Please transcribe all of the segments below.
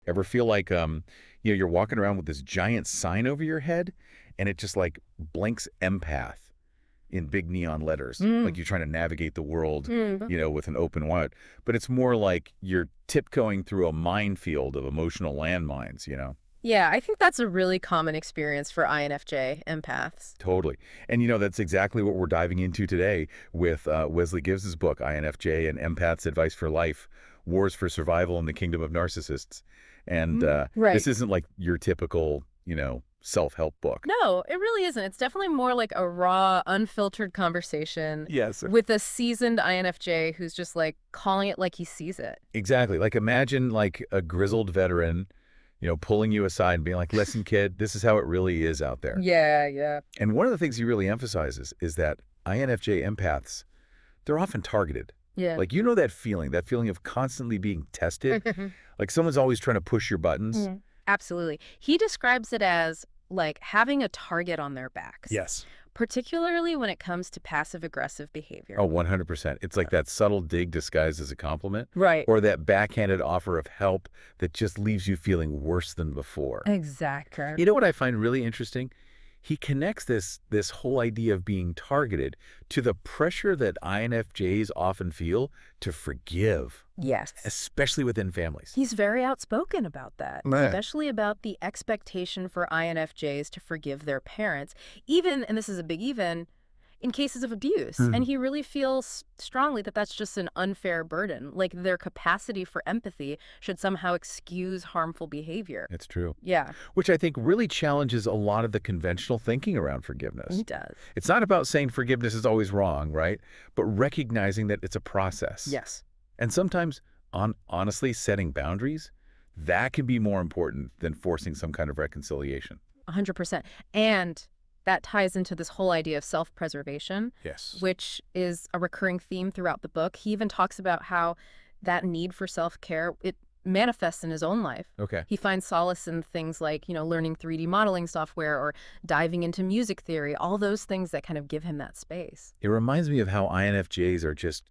Ever feel like you're walking around with this giant sign over your head and it just like blinks empath in big neon letters, like Mm. you're trying to navigate the world, Mm. with an open wide. But it's more like you're tiptoeing through a minefield of emotional landmines. Yeah, I think that's a really common experience for INFJ empaths. Totally. And that's exactly what we're diving into today with Wesley Gibbs's book, INFJ and Empath's Advice for Life, Wars for Survival in the Kingdom of Narcissists. And Right. this isn't like your typical, self-help book. No, it really isn't. It's definitely more like a raw, unfiltered conversation Yes. with a seasoned INFJ who's just like calling it like he sees it. Exactly. Like imagine like a grizzled veteran, pulling you aside and being like, listen, kid, this is how it really is out there. Yeah, yeah. And one of the things he really emphasizes is that INFJ empaths, they're often targeted. Yeah. Like, that feeling of constantly being tested. Like someone's always trying to push your buttons. Mhm. Absolutely. He describes it as like having a target on their backs, Yes. particularly when it comes to passive aggressive behavior. Oh, 100%. It's like that subtle dig disguised as a compliment Right. or that backhanded offer of help that just leaves you feeling worse than before. Exactly. You know what I find really interesting? He connects this whole idea of being targeted to the pressure that INFJs often feel to forgive, Yes. especially within families. He's very outspoken about that, Man. especially about the expectation for INFJs to forgive their parents, even, and this is a big even, in cases of abuse. And he really feels strongly that that's just an unfair burden. Like their capacity for empathy should somehow excuse harmful behavior. It's true. Yeah, Which I think really challenges a lot of the conventional thinking around he forgiveness. does. It's not about saying forgiveness is always wrong, right? But recognizing that it's a process. Yes. And sometimes, honestly, setting boundaries, that can be more important than forcing some kind of reconciliation. 100%. And that ties into this whole idea of self-preservation, Yes. which is a recurring theme throughout the book. He even talks about how that need for self-care, it manifests in his own life. Okay. He finds solace in things like, learning 3D modeling software or diving into music theory, all those things that kind of give him that space. It reminds me of how INFJs are just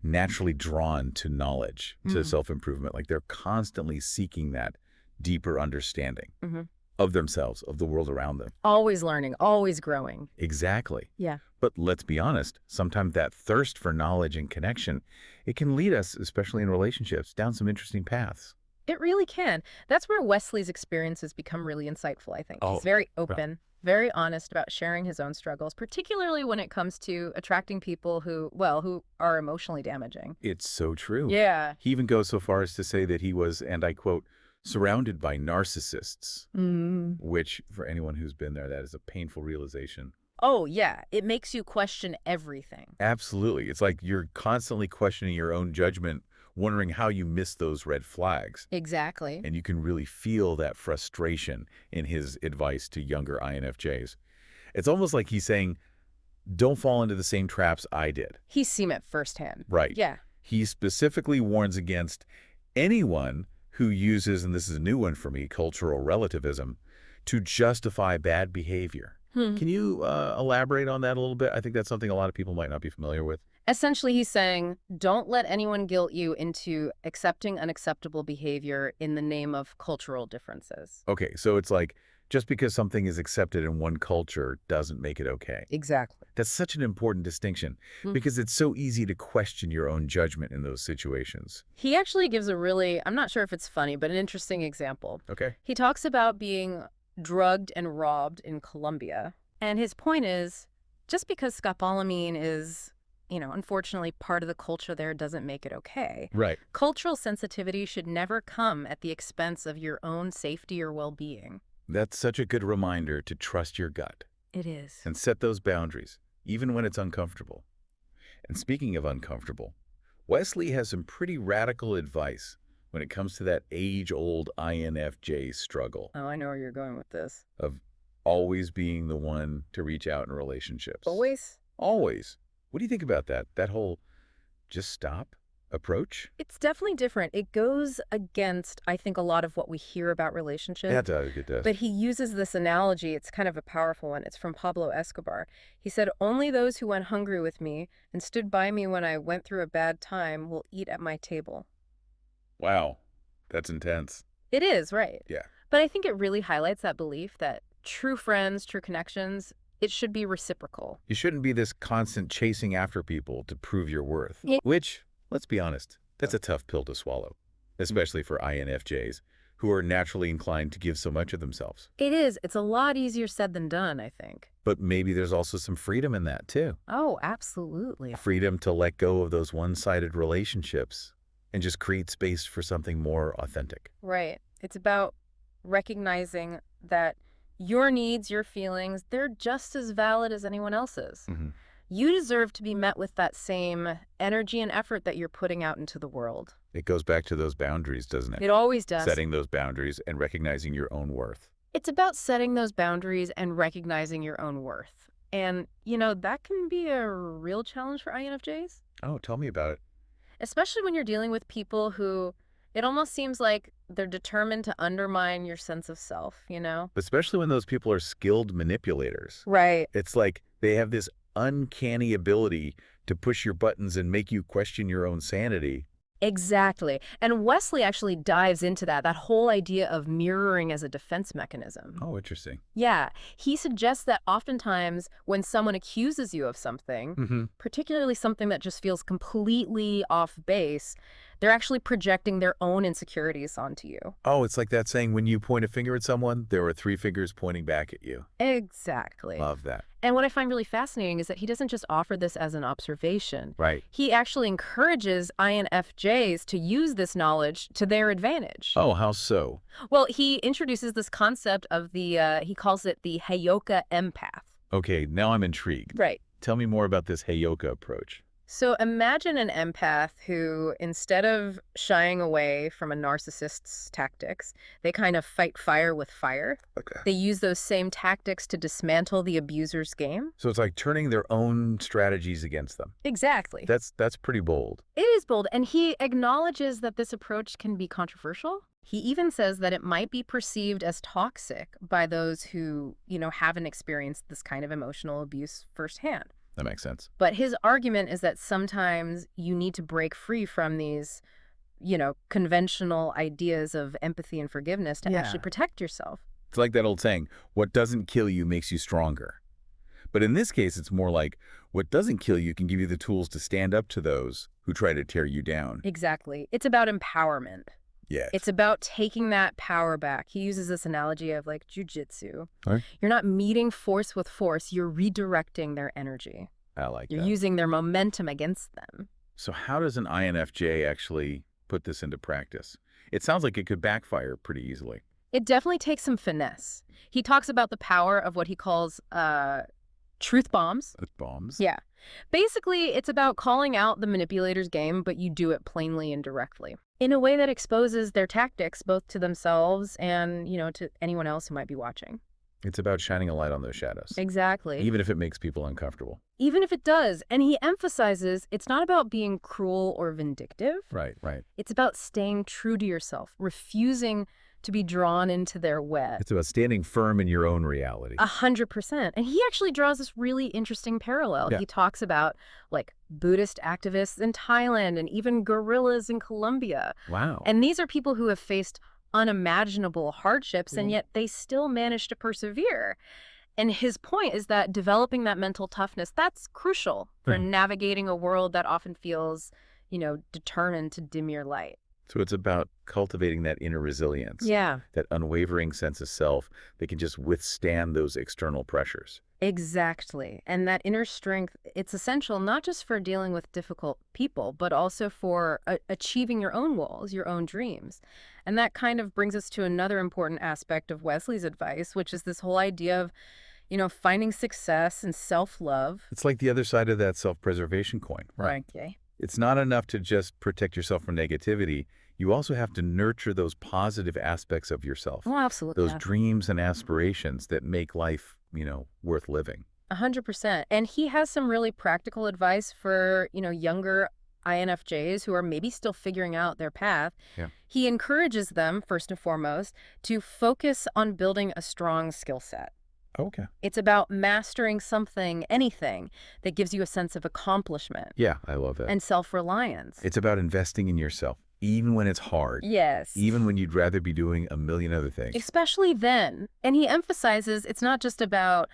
naturally drawn to knowledge, to Mm. self-improvement. Like they're constantly seeking that deeper understanding Hmm. of themselves, of the world around them. Always learning, always growing. Exactly. Yeah. But let's be honest, sometimes that thirst for knowledge and connection, it can lead us, especially in relationships, down some interesting paths. It really can. That's where Wesley's experiences become really insightful, I think. Oh, He's very right. open, very honest about sharing his own struggles, particularly when it comes to attracting people who are emotionally damaging. It's so true. Yeah. He even goes so far as to say that he was, and I quote, surrounded by narcissists, Mm. which for anyone who's been there, that is a painful realization. Oh, yeah. It makes you question everything. Absolutely. It's like you're constantly questioning your own judgment, wondering how you missed those red flags. Exactly. And you can really feel that frustration in his advice to younger INFJs. It's almost like he's saying, don't fall into the same traps I did. He's seen it firsthand. Right. Yeah. He specifically warns against anyone who uses, and this is a new one for me, cultural relativism, to justify bad behavior. Hmm. Can you elaborate on that a little bit? I think that's something a lot of people might not be familiar with. Essentially, he's saying, don't let anyone guilt you into accepting unacceptable behavior in the name of cultural differences. Okay, so it's like just because something is accepted in one culture doesn't make it okay. Exactly. That's such an important distinction Hmm. because it's so easy to question your own judgment in those situations. He actually gives a really, I'm not sure if it's funny, but an interesting example. Okay. He talks about being drugged and robbed in Colombia. And his point is, just because scopolamine is, unfortunately part of the culture there doesn't make it okay. Right. Cultural sensitivity should never come at the expense of your own safety or well-being. That's such a good reminder to trust your gut It is. and set those boundaries, even when it's uncomfortable. And speaking of uncomfortable, Wesley has some pretty radical advice when it comes to that age-old INFJ struggle Oh, I know where you're going with this. of always being the one to reach out in relationships. Always? Always. What do you think about that? That whole just stop approach? It's definitely different. It goes against, I think, a lot of what we hear about relationships. Yeah, it does. It does. But he uses this analogy. It's kind of a powerful one. It's from Pablo Escobar. He said, only those who went hungry with me and stood by me when I went through a bad time will eat at my table. Wow, that's intense. It is, right. Yeah. But I think it really highlights that belief that true friends, true connections, it should be reciprocal. You shouldn't be this constant chasing after people to prove your worth, Yeah. which, let's be honest, that's a tough pill to swallow, especially for INFJs, who are naturally inclined to give so much of themselves. It is. It's a lot easier said than done, I think. But maybe there's also some freedom in that, too. Oh, absolutely. Freedom to let go of those one-sided relationships and just create space for something more authentic. Right. It's about recognizing that your needs, your feelings, they're just as valid as anyone else's. Mm-hmm. You deserve to be met with that same energy and effort that you're putting out into the world. It goes back to those boundaries, doesn't it? It always does. Setting those boundaries and recognizing your own worth. It's about setting those boundaries and recognizing your own worth. And, that can be a real challenge for INFJs, Oh, tell me about it. especially when you're dealing with people who it almost seems like they're determined to undermine your sense of self. Especially when those people are skilled manipulators. Right. It's like they have this uncanny ability to push your buttons and make you question your own sanity. Exactly. And Wesley actually dives into that whole idea of mirroring as a defense mechanism. Oh, interesting. Yeah, he suggests that oftentimes when someone accuses you of something, Mm-hmm. particularly something that just feels completely off base, they're actually projecting their own insecurities onto you. Oh, it's like that saying, when you point a finger at someone, there are three fingers pointing back at you. Exactly. Love that. And what I find really fascinating is that he doesn't just offer this as an observation. Right. He actually encourages INFJs to use this knowledge to their advantage. Oh, how so? Well, he introduces this concept of he calls it the Heyoka empath. Okay, now I'm intrigued. Right. Tell me more about this Heyoka approach. So imagine an empath who, instead of shying away from a narcissist's tactics, they kind of fight fire with fire. Okay. They use those same tactics to dismantle the abuser's game. So it's like turning their own strategies against them. Exactly. That's pretty bold. It is bold, and he acknowledges that this approach can be controversial. He even says that it might be perceived as toxic by those who, haven't experienced this kind of emotional abuse firsthand. That makes sense. But his argument is that sometimes you need to break free from these, conventional ideas of empathy and forgiveness to actually protect yourself. It's like that old saying, what doesn't kill you makes you stronger. But in this case, it's more like, what doesn't kill you can give you the tools to stand up to those who try to tear you down. Exactly. It's about empowerment. Yes. It's about taking that power back. He uses this analogy of like jujitsu. Right. You're not meeting force with force. You're redirecting their energy. I like You're that. using their momentum against them. So how does an INFJ actually put this into practice? It sounds like it could backfire pretty easily. It definitely takes some finesse. He talks about the power of what he calls truth bombs. With bombs? Yeah. Basically, it's about calling out the manipulator's game, but you do it plainly and directly, in a way that exposes their tactics both to themselves and, to anyone else who might be watching. It's about shining a light on those shadows. Exactly. Even if it makes people uncomfortable. Even if it does. And he emphasizes it's not about being cruel or vindictive. Right. It's about staying true to yourself, refusing to be drawn into their web. It's about standing firm in your own reality. 100%. And he actually draws this really interesting parallel. Yeah. He talks about like Buddhist activists in Thailand and even guerrillas in Colombia. Wow. And these are people who have faced unimaginable hardships, and yet they still manage to persevere. And his point is that developing that mental toughness, that's crucial for navigating a world that often feels, determined to dim your light. So it's about cultivating that inner resilience. Yeah. That unwavering sense of self that can just withstand those external pressures. Exactly. And that inner strength, it's essential not just for dealing with difficult people, but also for achieving your own goals, your own dreams. And that kind of brings us to another important aspect of Wesley's advice, which is this whole idea of, finding success and self-love. It's like the other side of that self-preservation coin. Right. Okay. It's not enough to just protect yourself from negativity. You also have to nurture those positive aspects of yourself. Oh, absolutely. Those dreams and aspirations that make life, worth living. 100%. And he has some really practical advice for, younger INFJs who are maybe still figuring out their path. Yeah. He encourages them, first and foremost, to focus on building a strong skill set. Okay. It's about mastering something, anything, that gives you a sense of accomplishment Yeah, I love that. and self-reliance. It's about investing in yourself. Even when it's hard. Yes. Even when you'd rather be doing a million other things. Especially then. And he emphasizes it's not just about,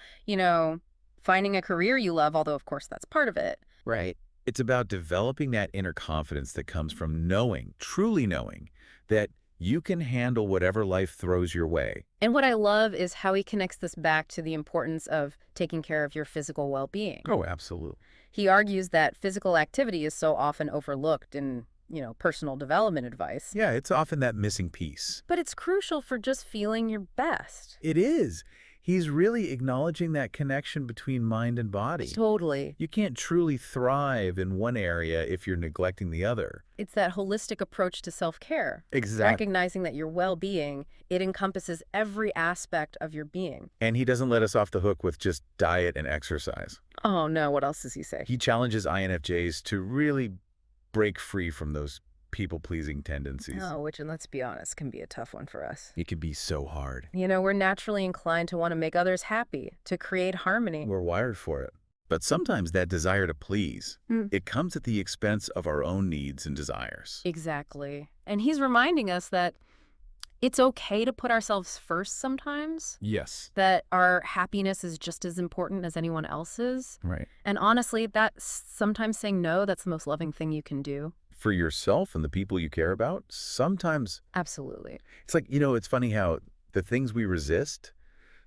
finding a career you love, although of course that's part of it. Right. It's about developing that inner confidence that comes from knowing, truly knowing, that you can handle whatever life throws your way. And what I love is how he connects this back to the importance of taking care of your physical well-being. Oh, absolutely. He argues that physical activity is so often overlooked in, personal development advice. Yeah, it's often that missing piece. But it's crucial for just feeling your best. It is. He's really acknowledging that connection between mind and body. Totally. You can't truly thrive in one area if you're neglecting the other. It's that holistic approach to self-care. Exactly. Recognizing that your well-being, it encompasses every aspect of your being. And he doesn't let us off the hook with just diet and exercise. Oh, no. What else does he say? He challenges INFJs to really break free from those people-pleasing tendencies. Oh, which, and let's be honest, can be a tough one for us. It can be so hard. We're naturally inclined to want to make others happy, to create harmony. We're wired for it. But sometimes that desire to please, it comes at the expense of our own needs and desires. Exactly. And he's reminding us that it's okay to put ourselves first sometimes, Yes. that our happiness is just as important as anyone else's. Right. And honestly, that's sometimes saying no, that's the most loving thing you can do. For yourself and the people you care about, sometimes Absolutely. it's like, it's funny how the things we resist,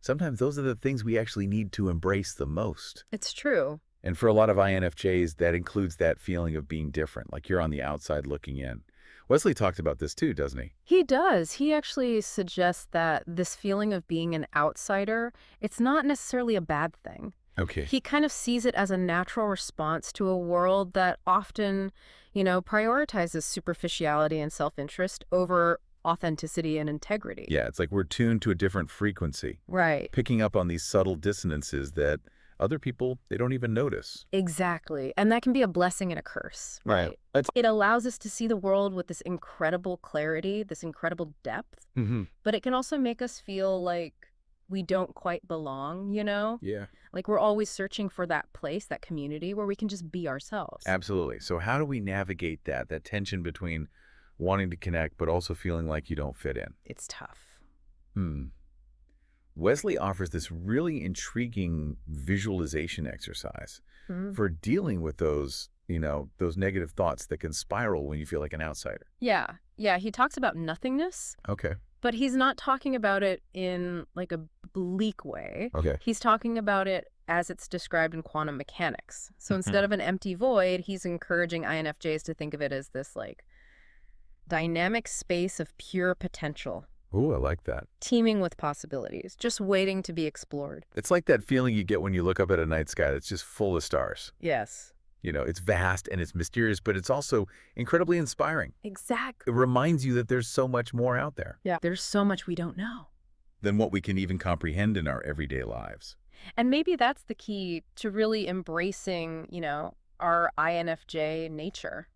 sometimes those are the things we actually need to embrace the most. It's true. And for a lot of INFJs, that includes that feeling of being different, like you're on the outside looking in. Wesley talked about this too, doesn't he? He does. He actually suggests that this feeling of being an outsider, it's not necessarily a bad thing. Okay. He kind of sees it as a natural response to a world that often, prioritizes superficiality and self-interest over authenticity and integrity. Yeah, it's like we're tuned to a different frequency, Right. picking up on these subtle dissonances that other people, they don't even notice. Exactly. And that can be a blessing and a curse. Right. It allows us to see the world with this incredible clarity, this incredible depth, but it can also make us feel like we don't quite belong, Yeah. Like we're always searching for that place, that community where we can just be ourselves. Absolutely. So how do we navigate that tension between wanting to connect but also feeling like you don't fit in? It's tough. Wesley offers this really intriguing visualization exercise for dealing with those negative thoughts that can spiral when you feel like an outsider. Yeah. Yeah. He talks about nothingness, Okay. but he's not talking about it in like a bleak way. Okay. He's talking about it as it's described in quantum mechanics. So instead of an empty void, he's encouraging INFJs to think of it as this like dynamic space of pure potential, Ooh, I like that. teeming with possibilities, just waiting to be explored. It's like that feeling you get when you look up at a night sky that's just full of stars. Yes. It's vast and it's mysterious, but it's also incredibly inspiring. Exactly. It reminds you that there's so much more out there Yeah. There's so much we don't know. than what we can even comprehend in our everyday lives. And maybe that's the key to really embracing, our INFJ nature.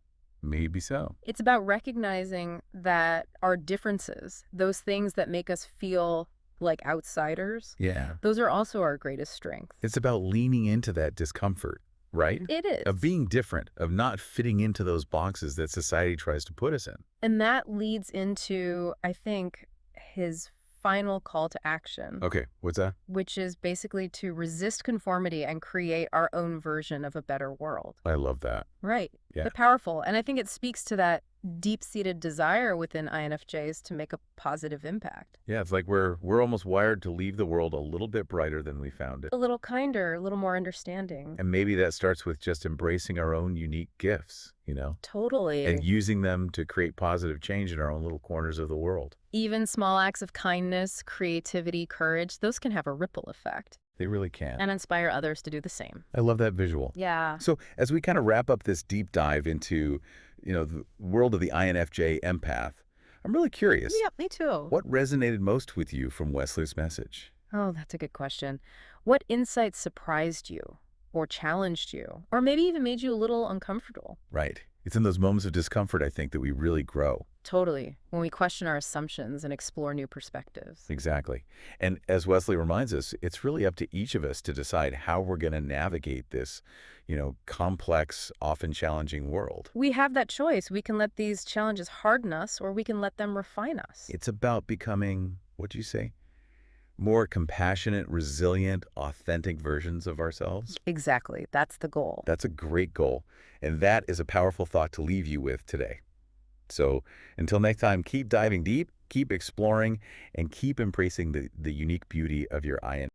Maybe so. It's about recognizing that our differences, those things that make us feel like outsiders, Yeah. those are also our greatest strengths. It's about leaning into that discomfort, right? It is. Of being different, of not fitting into those boxes that society tries to put us in. And that leads into, I think, his final call to action, Okay, what's that? which is basically to resist conformity and create our own version of a better world. I love that. Right. Yeah. They're powerful. And I think it speaks to that deep-seated desire within INFJs to make a positive impact. Yeah, it's like we're almost wired to leave the world a little bit brighter than we found it. A little kinder, a little more understanding. And maybe that starts with just embracing our own unique gifts, Totally. and using them to create positive change in our own little corners of the world. Even small acts of kindness, creativity, courage, those can have a ripple effect They really can. and inspire others to do the same. I love that visual. Yeah. So as we kind of wrap up this deep dive into, the world of the INFJ empath, I'm really curious. Yeah, me too. What resonated most with you from Wesley's message? Oh, that's a good question. What insights surprised you or challenged you or maybe even made you a little uncomfortable? Right. It's in those moments of discomfort, I think, that we really grow. Totally. When we question our assumptions and explore new perspectives. Exactly. And as Wesley reminds us, it's really up to each of us to decide how we're going to navigate this, complex, often challenging world. We have that choice. We can let these challenges harden us, or we can let them refine us. It's about becoming, what'd you say, more compassionate, resilient, authentic versions of ourselves. Exactly. That's the goal. That's a great goal. And that is a powerful thought to leave you with today. So until next time, keep diving deep, keep exploring, and keep embracing the unique beauty of your IN.